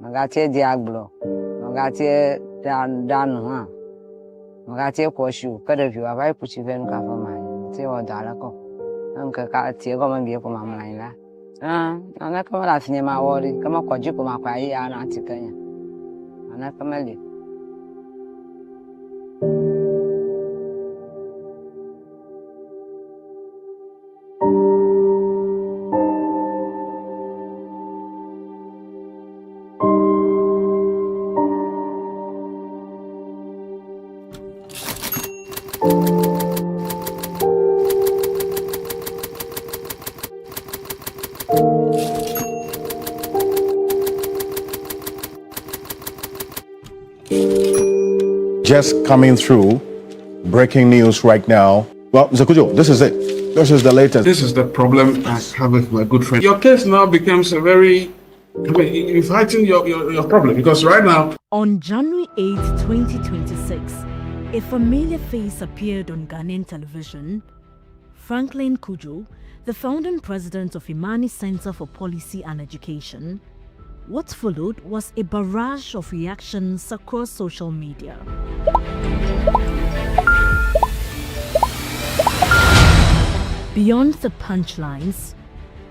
Magache Diaglo, Magache Dan, Magache Koshu, Kadaview, I put you in Kafama, say or Dalaco, Uncle Tiago and Gio Mamma. I'm not coming out near my worry, come up, Kojuko, my cry, and Antica. I'm not familiar. Just coming through, breaking news right now. Well, Zakujo, this is it. This is the latest. This is the problem I have with my good friend. Your case now becomes a very, you've heightened your problem because right now. On January 8, 2026, a familiar face appeared on Ghanaian television. Franklin Kujo, the founding president of Imani Center for Policy and Education. What followed was a barrage of reactions across social media. Beyond the punchlines,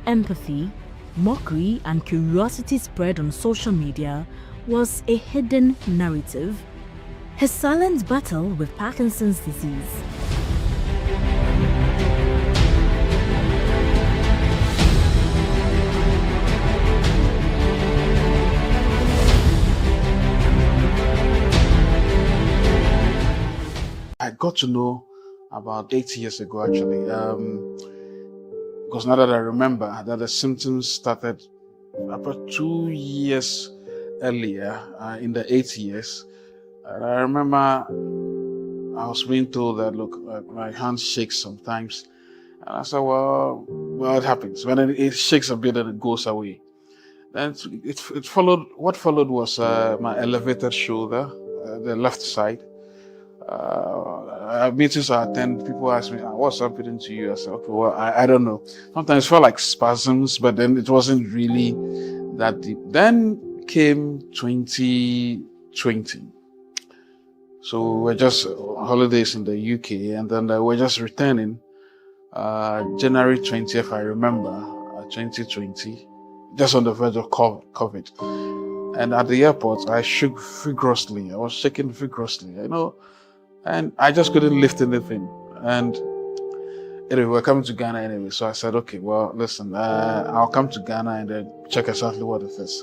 empathy, mockery, and curiosity spread on social media was a hidden narrative, his silent battle with Parkinson's disease. I got to know about 8 years ago, actually, because now that I remember that the symptoms started about 2 years earlier, in the 8 years. And I remember I was being told that, look, my hand shakes sometimes. And I said, well, it happens. When it shakes a bit and it goes away. Then it followed, what followed was my elevated shoulder, the left side. Meetings I attend, people ask me, what's happening to you? I said, okay, well, I don't know. Sometimes it felt like spasms, but then it wasn't really that deep. Then came 2020. So we're just on holidays in the UK, and then we're just returning. January 20th, I remember, 2020, just on the verge of COVID. And at the airport, I shook vigorously. I was shaking vigorously, and I just couldn't lift anything. And anyway, we're coming to Ghana anyway. So I said, okay, well, listen, I'll come to Ghana and then check exactly what it is.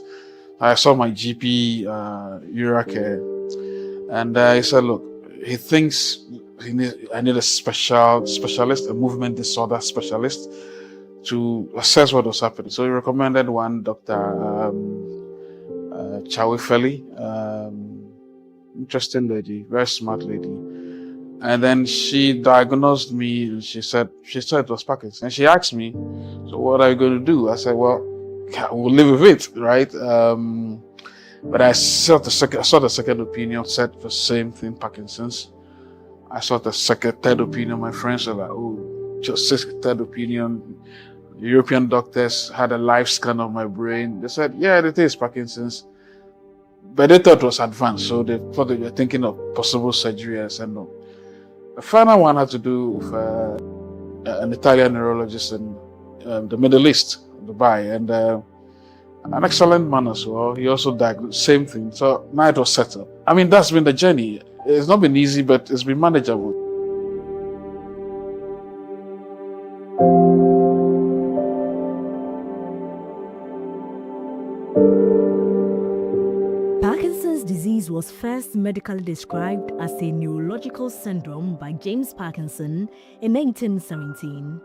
I saw my GP, Urake, and he said, look, he thinks I need a specialist, a movement disorder specialist to assess what was happening. So he recommended one, Dr. Chawifeli, interesting lady, very smart lady. And then she diagnosed me and she said it was Parkinson's. And she asked me, so what are you going to do? I said, well, we'll live with it, right? But I saw the second opinion, said the same thing, Parkinson's. I saw the third opinion. My friends were like, oh, just third opinion. European doctors had a live scan of my brain. They said, yeah, it is Parkinson's. But they thought it was advanced, so they thought they were thinking of possible surgery. I said no. The final one had to do with an Italian neurologist in the Middle East, Dubai, and an excellent man as well. He also diagnosed same thing. So now it was settled. I mean, that's been the journey. It's not been easy, but it's been manageable. Parkinson's disease was first medically described as a neurological syndrome by James Parkinson in 1817.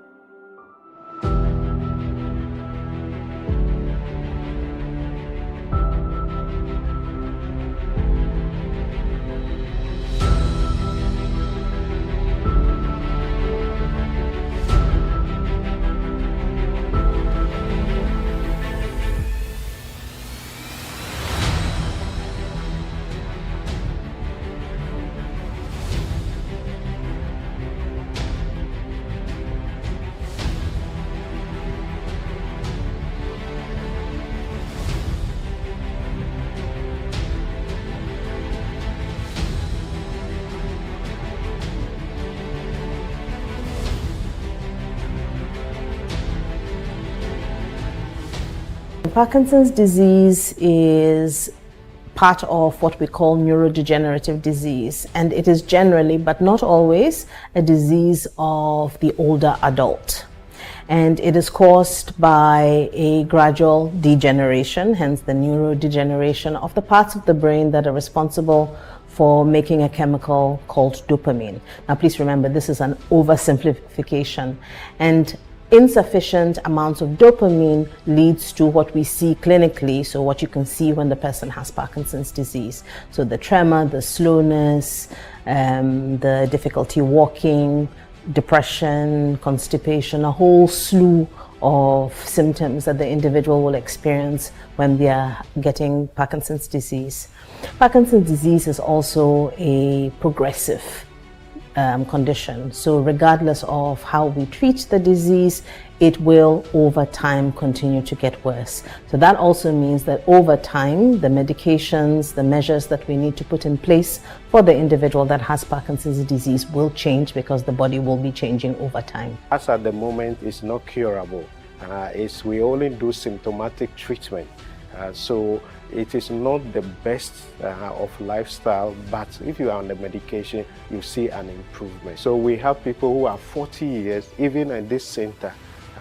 Parkinson's disease is part of what we call neurodegenerative disease, and it is generally, but not always, a disease of the older adult. And it is caused by a gradual degeneration, hence the neurodegeneration of the parts of the brain that are responsible for making a chemical called dopamine. Now, please remember, this is an oversimplification, and insufficient amounts of dopamine leads to what we see clinically, so what you can see when the person has Parkinson's disease. So the tremor, the slowness, the difficulty walking, depression, constipation, a whole slew of symptoms that the individual will experience when they are getting Parkinson's disease. Parkinson's disease is also a progressive condition. So regardless of how we treat the disease, it will over time continue to get worse. So that also means that over time, the medications, the measures that we need to put in place for the individual that has Parkinson's disease will change, because the body will be changing over time. As at the moment, it's not curable. We only do symptomatic treatment. So it is not the best of lifestyle, but if you are on the medication, you see an improvement. So we have people who are 40 years, even at this center,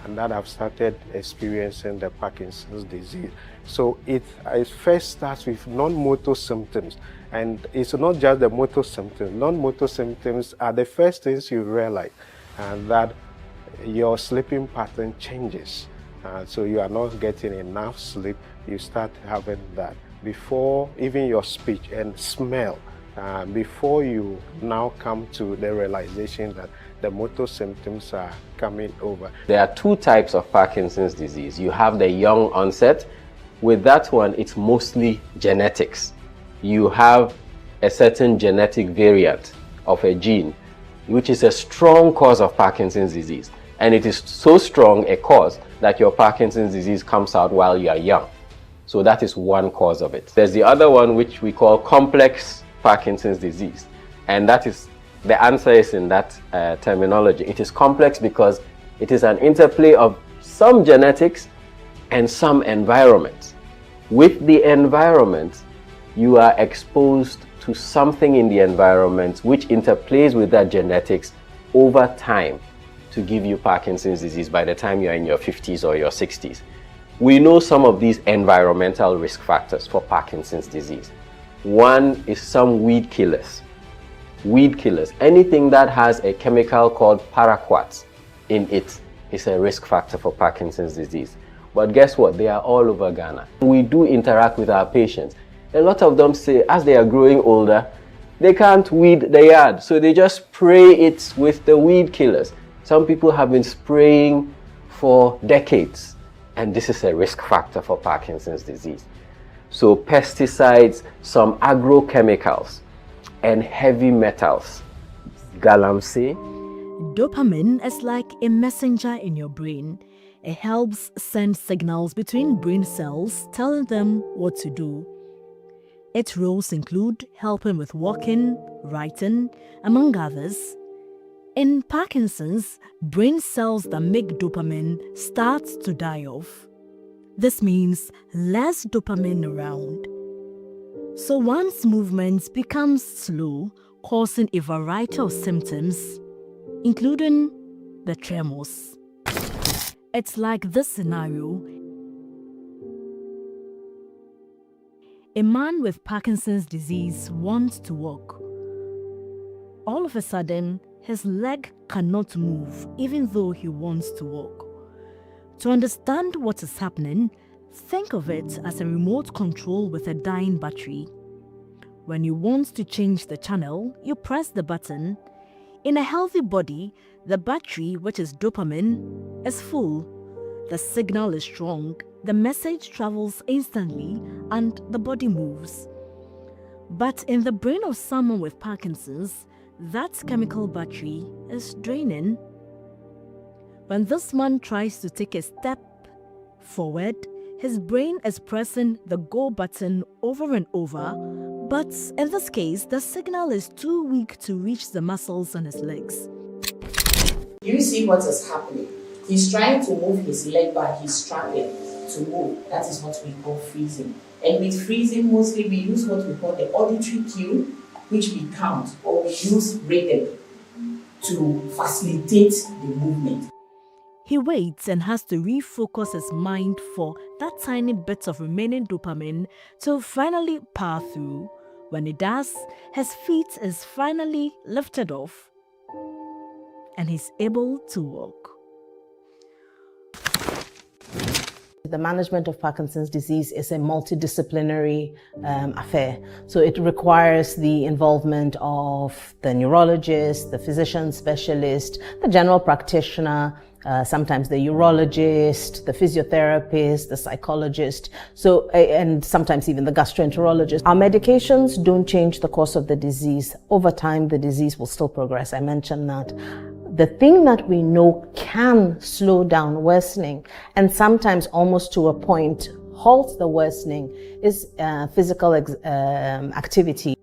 and that have started experiencing the Parkinson's disease. So it first starts with non-motor symptoms, and it's not just the motor symptoms. Non-motor symptoms are the first things you realize, and that your sleeping pattern changes. So you are not getting enough sleep. You start having that before even your speech and smell, before you now come to the realization that the motor symptoms are coming over. There are two types of Parkinson's disease. You have the young onset. With that one, it's mostly genetics. You have a certain genetic variant of a gene, which is a strong cause of Parkinson's disease. And it is so strong a cause that your Parkinson's disease comes out while you are young. So that is one cause of it. There's the other one, which we call complex Parkinson's disease. And that is, the answer is in that terminology. It is complex because it is an interplay of some genetics and some environment. With the environment, you are exposed to something in the environment which interplays with that genetics over time to give you Parkinson's disease by the time you're in your 50s or your 60s. We know some of these environmental risk factors for Parkinson's disease. One is some weed killers. Weed killers, anything that has a chemical called paraquat in it, is a risk factor for Parkinson's disease. But guess what? They are all over Ghana. We do interact with our patients. A lot of them say as they are growing older, they can't weed the yard, so they just spray it with the weed killers. Some people have been spraying for decades, and this is a risk factor for Parkinson's disease. So pesticides, some agrochemicals, and heavy metals. Galamsey. Dopamine is like a messenger in your brain. It helps send signals between brain cells, telling them what to do. Its roles include helping with walking, writing, among others. In Parkinson's, brain cells that make dopamine start to die off. This means less dopamine around. So one's movements become slow, causing a variety of symptoms, including the tremors. It's like this scenario. A man with Parkinson's disease wants to walk. All of a sudden, his leg cannot move even though he wants to walk. To understand what is happening, think of it as a remote control with a dying battery. When you want to change the channel, you press the button. In a healthy body, the battery, which is dopamine, is full. The signal is strong, the message travels instantly, and the body moves. But in the brain of someone with Parkinson's, that chemical battery is draining. When this man tries to take a step forward, his brain is pressing the go button over and over, but in this case, the signal is too weak to reach the muscles on his legs. You see what is happening. He's trying to move his leg, but he's struggling. to move. That is what we call freezing. And with freezing, mostly we use what we call the auditory cue, which we count, or we use rhythm to facilitate the movement. He waits and has to refocus his mind for that tiny bit of remaining dopamine to finally power through. When he does, his feet is finally lifted off and he's able to walk. The management of Parkinson's disease is a multidisciplinary affair. So it requires the involvement of the neurologist, the physician specialist, the general practitioner, sometimes the urologist, the physiotherapist, the psychologist, and sometimes even the gastroenterologist. Our medications don't change the course of the disease. Over time, the disease will still progress. I mentioned that. The thing that we know can slow down worsening and sometimes almost to a point halt the worsening is physical activity.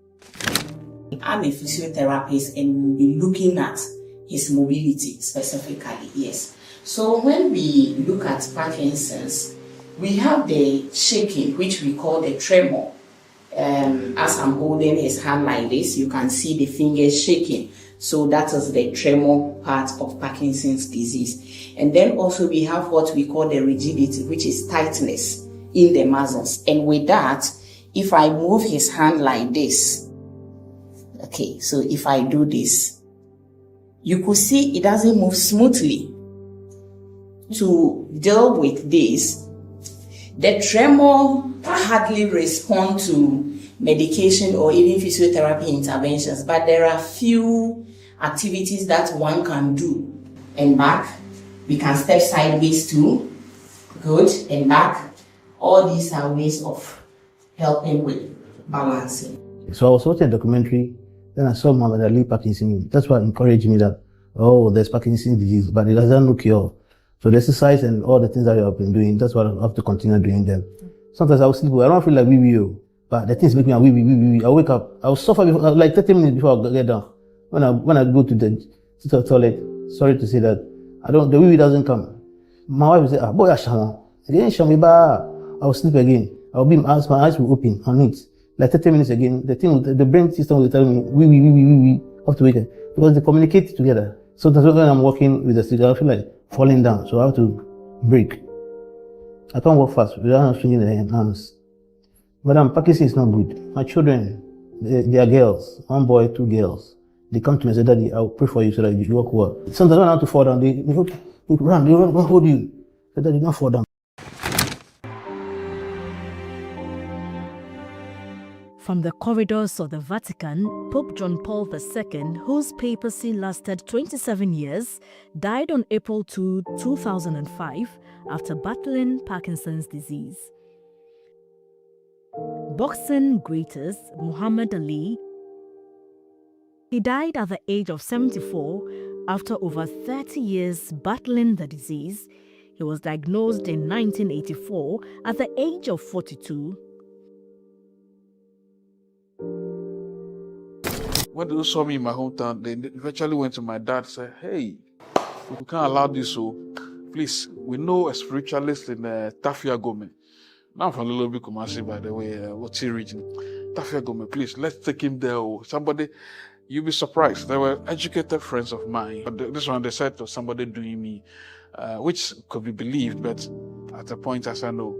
I'm a physiotherapist and we'll be looking at his mobility specifically, yes. So when we look at Parkinson's, we have the shaking, which we call the tremor. As I'm holding his hand like this, you can see the fingers shaking. So that is the tremor part of Parkinson's disease. And then also we have what we call the rigidity, which is tightness in the muscles. And with that, if I move his hand like this, okay, so if I do this, you could see it doesn't move smoothly. To deal with this, the tremor hardly respond to medication or even physiotherapy interventions, but there are few activities that one can do. And back, we can step sideways too. Good, and back. All these are ways of helping with balancing. So I was watching a documentary, then I saw Muhammad Ali Parkinson. That's what encouraged me that, oh, there's Parkinson's disease, but it doesn't look cure. So the exercise and all the things that I've been doing, that's what I have to continue doing them. Sometimes I will sleep, I don't feel like wee-wee, but the things make me a wee-wee. I wake up, I will suffer before, like 30 minutes before I get down. When I go to the toilet, sorry to say that, the wee-wee doesn't come. My wife will say, boy, I will sleep again. My eyes will open on it. Like 30 minutes again, the brain system will tell me, wee, have to wake up. Because they communicate together. So that's when I'm working with the stick, I feel like falling down, so I have to break. I can't work fast without swinging the hands. Madam, Parkinson is not good. My children, they are girls, 1 boy, 2 girls. They come to me and say, Daddy, I'll pray for you so that you work well. Sometimes when I have to fall down, they run, they won't hold you. Say, Daddy, don't fall down. From the corridors of the Vatican, Pope John Paul II, whose papacy lasted 27 years, died on April 2, 2005 after battling Parkinson's disease. Boxing greatest Muhammad Ali, he died at the age of 74 after over 30 years battling the disease. He was diagnosed in 1984 at the age of 42. When they saw me in my hometown, they eventually went to my dad and said, hey, we can't allow this, so please, we know a spiritualist in Portia Gabor. Now I'm from Little Bit Kumasi, by the way, Oti region. Portia Gabor, please, let's take him there. Or somebody, you'll be surprised. They were educated friends of mine. But this one, they said to somebody doing me, which could be believed, but at a point I said, no.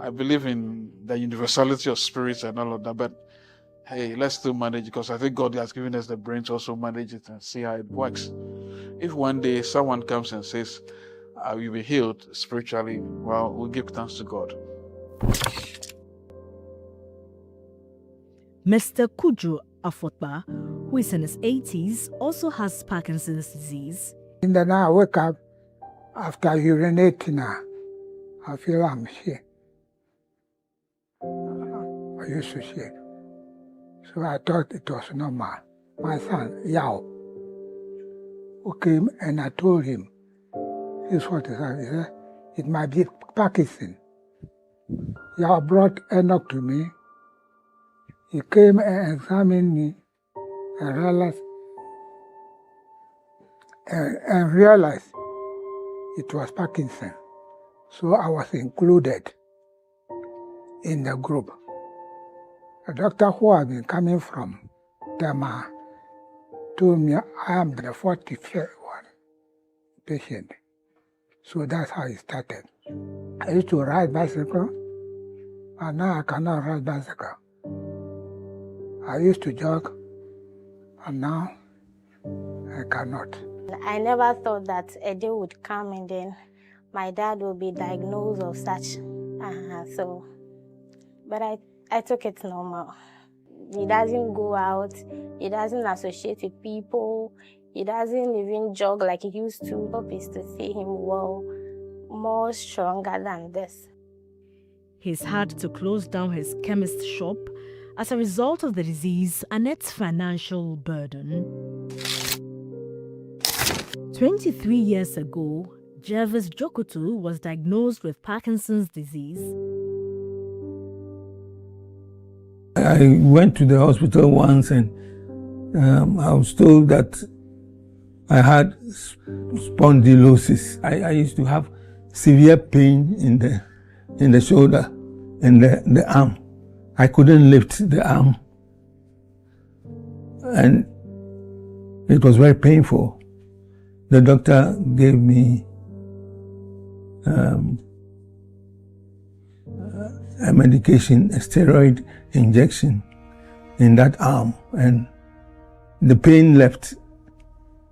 I believe in the universality of spirits and all of that, but hey, let's still manage it, because I think God has given us the brain to also manage it and see how it works. If one day someone comes and says, you'll be healed spiritually, well, we'll give thanks to God. Mr. Kujo Afotba, who is in his 80s, also has Parkinson's disease. In the night, I wake up after urinating. I feel I'm sick. I used to shake. So I thought it was normal. My son, Yao, who came and I told him, this is what is happening. He said, it might be Parkinson. Yao brought Enoch to me. He came and examined me and realized it was Parkinson. So I was included in the group. A doctor who had been coming from Dama told me I am the 45th one patient. So that's how it started. I used to ride bicycle, and now I cannot ride bicycle. I used to jog, and now I cannot. I never thought that a day would come and then my dad would be diagnosed of such. But I took it normal. He doesn't go out, he doesn't associate with people, he doesn't even jog like he used to. Hope is to see him well, more stronger than this. He's had to close down his chemist shop as a result of the disease and its financial burden. 23 years ago, Jervis Jokutu was diagnosed with Parkinson's disease. I went to the hospital once and I was told that I had spondylosis. I used to have severe pain in the shoulder and the arm. I couldn't lift the arm, and it was very painful. The doctor gave me a medication, a steroid injection in that arm, and the pain left.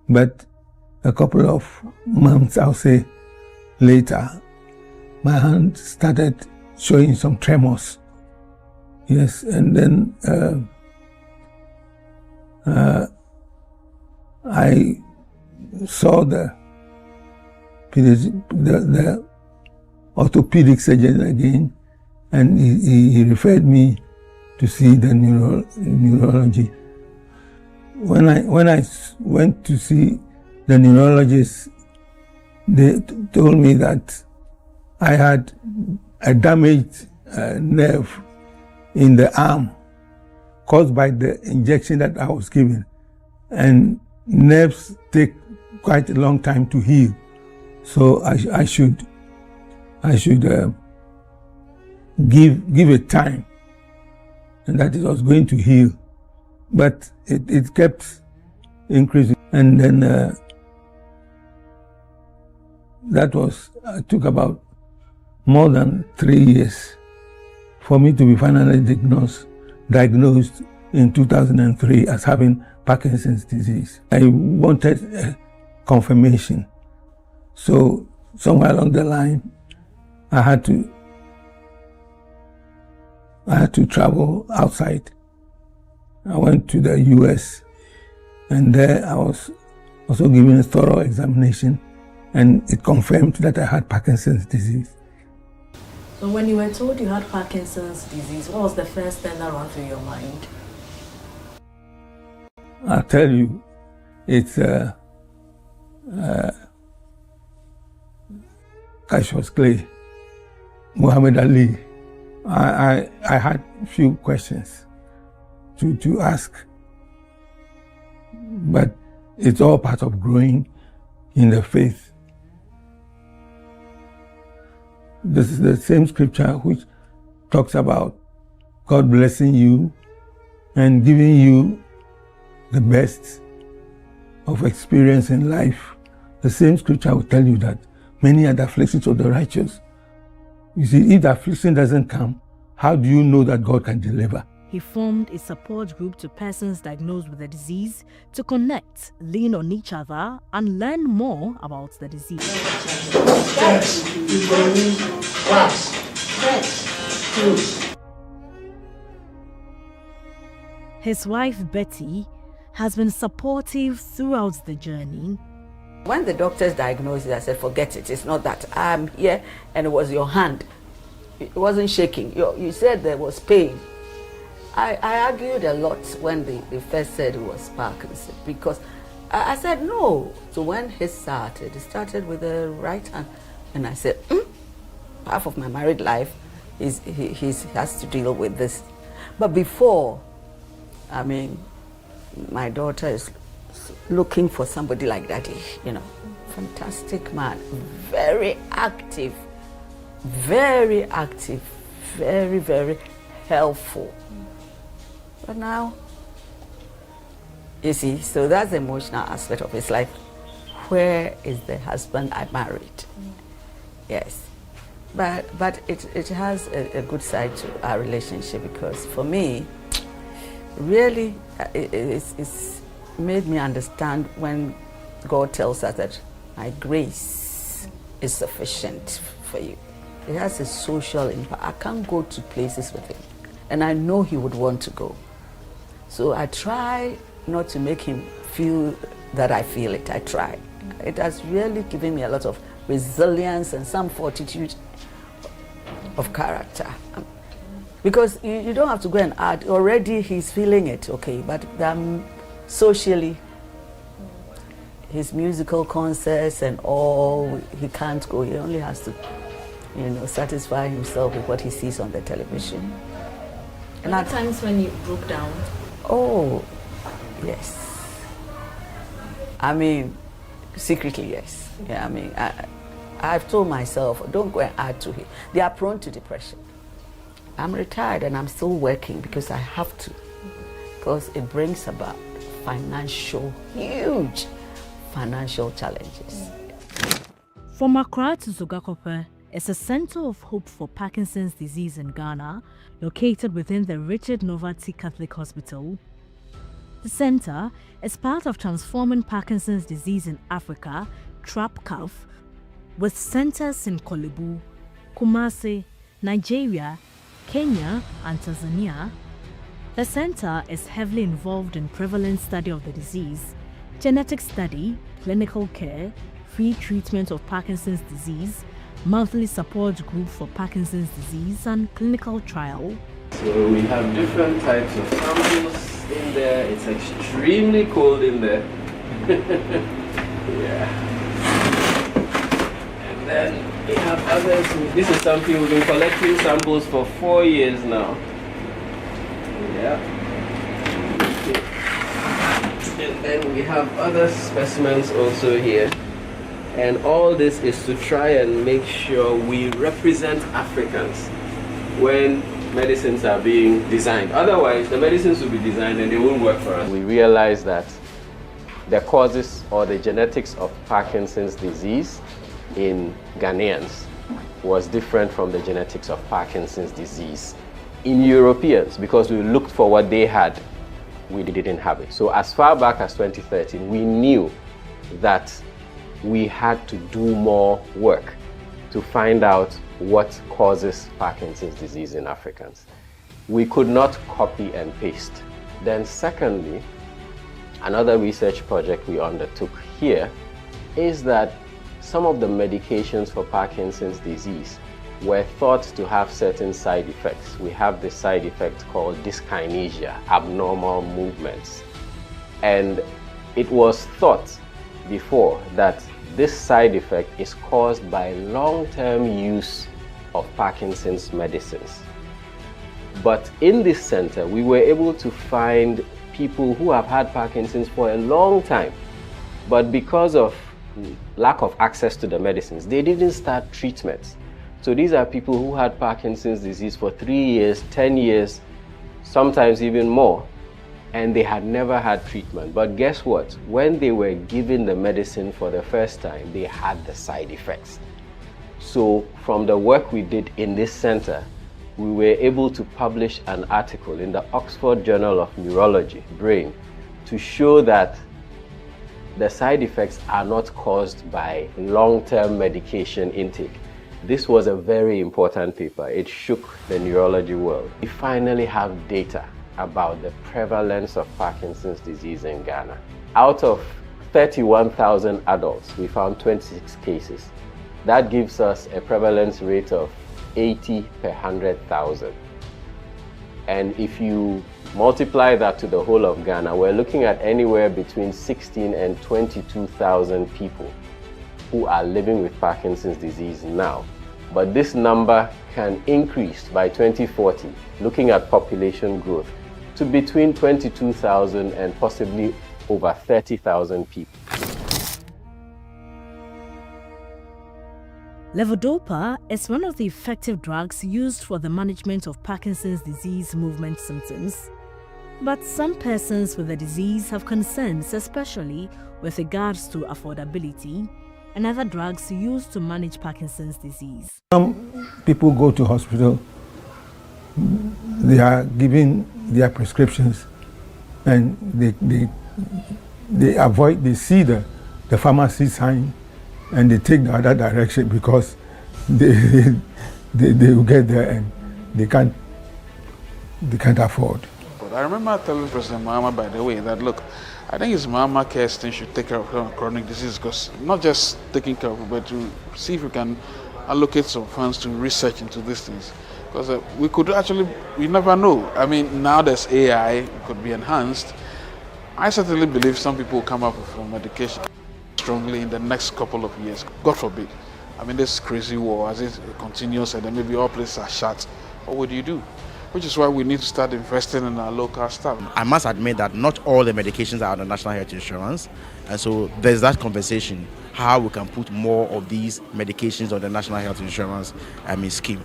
But a couple of months, I'll say, later, my hand started showing some tremors. Yes, and then I saw the orthopedic surgeon again, and he referred me to see the neurology. When I went to see the neurologist, they told me that I had a damaged nerve in the arm caused by the injection that I was given, and nerves take quite a long time to heal, so I should give it time, and that it was going to heal, but it kept increasing, and then that took about more than 3 years for me to be finally diagnosed in 2003 as having Parkinson's disease. I wanted a confirmation, so somewhere along the line I had to travel outside. I went to the US, and there I was also given a thorough examination, and it confirmed that I had Parkinson's disease. So when you were told you had Parkinson's disease, what was the first thing that ran through your mind? I'll tell you, it's Cassius Clay, Muhammad Ali. I had few questions to ask, but it's all part of growing in the faith. This is the same scripture which talks about God blessing you and giving you the best of experience in life. The same scripture will tell you that many are the afflictions of the righteous. You see, if the affliction doesn't come, how do you know that God can deliver? He formed a support group to persons diagnosed with the disease to connect, lean on each other, and learn more about the disease. His wife, Betty, has been supportive throughout the journey. When the doctors diagnosed it, I said, forget it. It's not that. I'm here, and it was your hand. It wasn't shaking. You said there was pain. I argued a lot when they first said it was Parkinson, because I said no. So when it started with the right hand, and I said, half of my married life he has to deal with this. But before, I mean, my daughter is looking for somebody like Daddy, fantastic man, very active, very active, very, very helpful. But now, you see, so that's the emotional aspect of it. It's like, where is the husband I married? Yes. But it has a good side to our relationship, because for me, really, it's made me understand when God tells us that my grace is sufficient for you. It has a social impact. I can't go to places with him, and I know he would want to go. So I try not to make him feel that I feel it. I try. It has really given me a lot of resilience and some fortitude of character. Because you don't have to go and add. Already he's feeling it, okay, but socially, his musical concerts and all, he can't go. He only has to, satisfy himself with what he sees on the television. And at times when you broke down? Oh, yes. I mean, secretly, yes. Yeah, I mean, I've told myself, don't go and add to it. They are prone to depression. I'm retired and I'm still working because I have to. Because it brings about huge financial challenges. From Accra to Zogakope is a center of hope for Parkinson's disease in Ghana, located within the Richard Novarty Catholic Hospital. The center is part of Transforming Parkinson's Disease in Africa, TRAPCAF, with centers in Kolebu, Kumasi, Nigeria, Kenya, and Tanzania. The center is heavily involved in prevalence study of the disease, genetic study, clinical care, free treatment of Parkinson's disease, monthly support group for Parkinson's disease, and clinical trial. So we have different types of samples in there. It's extremely cold in there. Yeah. And then we have others. This is something we've been collecting samples for 4 years now. Yeah. And then we have other specimens also here. And all this is to try and make sure we represent Africans when medicines are being designed. Otherwise, the medicines will be designed and they won't work for us. We realize that the causes or the genetics of Parkinson's disease in Ghanaians was different from the genetics of Parkinson's disease in Europeans, because we looked for what they had. We didn't have it. So as far back as 2013, we knew that we had to do more work to find out what causes Parkinson's disease in Africans. We could not copy and paste. Then secondly, another research project we undertook here is that some of the medications for Parkinson's disease were thought to have certain side effects. We have this side effect called dyskinesia, abnormal movements. And it was thought before that this side effect is caused by long-term use of Parkinson's medicines. But in this center, we were able to find people who have had Parkinson's for a long time, but because of lack of access to the medicines, they didn't start treatments. So these are people who had Parkinson's disease for 3 years, 10 years, sometimes even more, and they had never had treatment. But guess what? When they were given the medicine for the first time, they had the side effects. So from the work we did in this center, we were able to publish an article in the Oxford Journal of Neurology, Brain, to show that the side effects are not caused by long-term medication intake. This was a very important paper. It shook the neurology world. We finally have data about the prevalence of Parkinson's disease in Ghana. Out of 31,000 adults, we found 26 cases. That gives us a prevalence rate of 80 per 100,000. And if you multiply that to the whole of Ghana, we're looking at anywhere between 16 and 22,000 people who are living with Parkinson's disease now. But this number can increase by 2040, looking at population growth, to between 22,000 and possibly over 30,000 people. Levodopa is one of the effective drugs used for the management of Parkinson's disease movement symptoms. But some persons with the disease have concerns, especially with regards to affordability and other drugs used to manage Parkinson's disease. Some people go to hospital, they are given their prescriptions, and they avoid, they see the pharmacy sign, and they take the other direction because they will get there and they can't afford. I remember telling President Mahama, by the way, that look, I think it's Mahama Cares thing should take care of chronic disease, because not just taking care of it, but to see if we can allocate some funds to research into these things. Because we never know. I mean, now there's AI, it could be enhanced. I certainly believe some people will come up with a medication strongly in the next couple of years. God forbid. I mean, this crazy war, as it continues, and then maybe all places are shut. What would you do? Which is why we need to start investing in our local staff. I must admit that not all the medications are on the National Health Insurance, and so there's that conversation, how we can put more of these medications on the National Health Insurance scheme.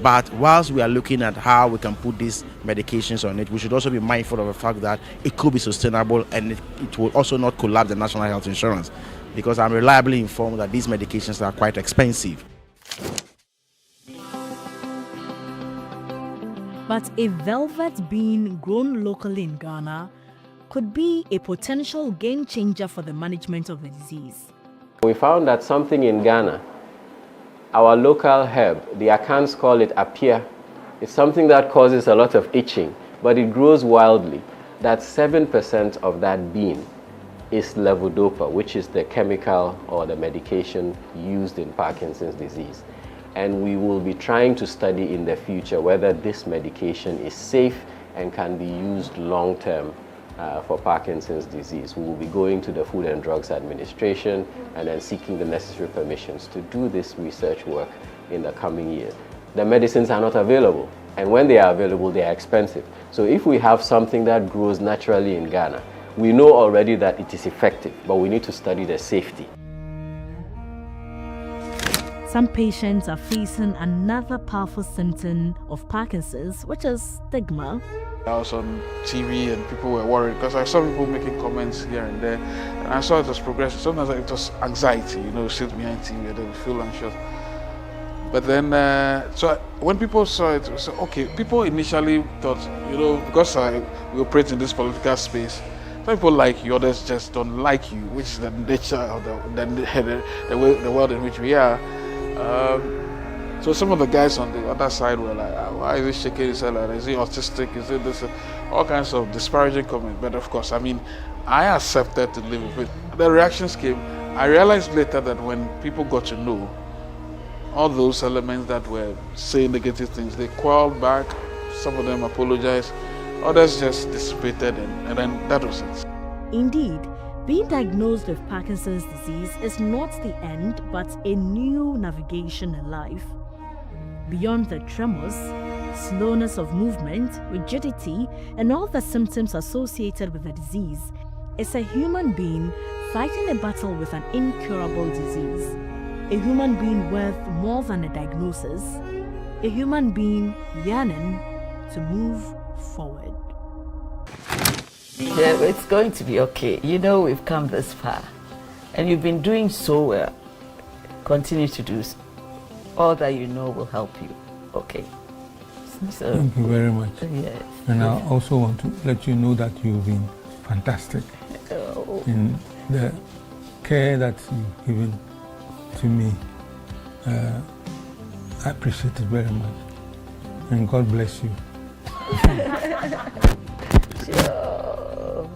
But whilst we are looking at how we can put these medications on it, we should also be mindful of the fact that it could be sustainable and it will also not collapse the National Health Insurance, because I'm reliably informed that these medications are quite expensive. But a velvet bean grown locally in Ghana could be a potential game changer for the management of the disease. We found that something in Ghana, our local herb, the Akans call it apia, it's something that causes a lot of itching, but it grows wildly. That 7% of that bean is levodopa, which is the chemical or the medication used in Parkinson's disease. And we will be trying to study in the future whether this medication is safe and can be used long-term for Parkinson's disease. We will be going to the Food and Drugs Administration and then seeking the necessary permissions to do this research work in the coming year. The medicines are not available, and when they are available, they are expensive. So if we have something that grows naturally in Ghana, we know already that it is effective, but we need to study the safety. Some patients are facing another powerful symptom of Parkinson's, which is stigma. I was on TV and people were worried because I saw people making comments here and there, and I saw it was progressive. Sometimes it was anxiety, sit behind TV and they would feel anxious. But then, when people saw it, was okay. People initially thought, because we operate in this political space, some people like you, others just don't like you, which is the nature of the world in which we are. So some of the guys on the other side were like, why is he shaking his head like that? Is he autistic? Is it this? All kinds of disparaging comments. But of course, I accepted to live with it. The reactions came. I realized later that when people got to know all those elements that were saying negative things, they quarreled back. Some of them apologized. Others just dissipated, and then that was it. Indeed, being diagnosed with Parkinson's disease is not the end, but a new navigation in life. Beyond the tremors, slowness of movement, rigidity, and all the symptoms associated with the disease, is a human being fighting a battle with an incurable disease. A human being worth more than a diagnosis. A human being yearning to move forward. Yeah, it's going to be okay. We've come this far. And you've been doing so well. Continue to do so. All that you know will help you. Okay. So, thank you very much. Yes. And I also want to let you know that you've been fantastic in the care that you've given to me. I appreciate it very much. And God bless you. Sure.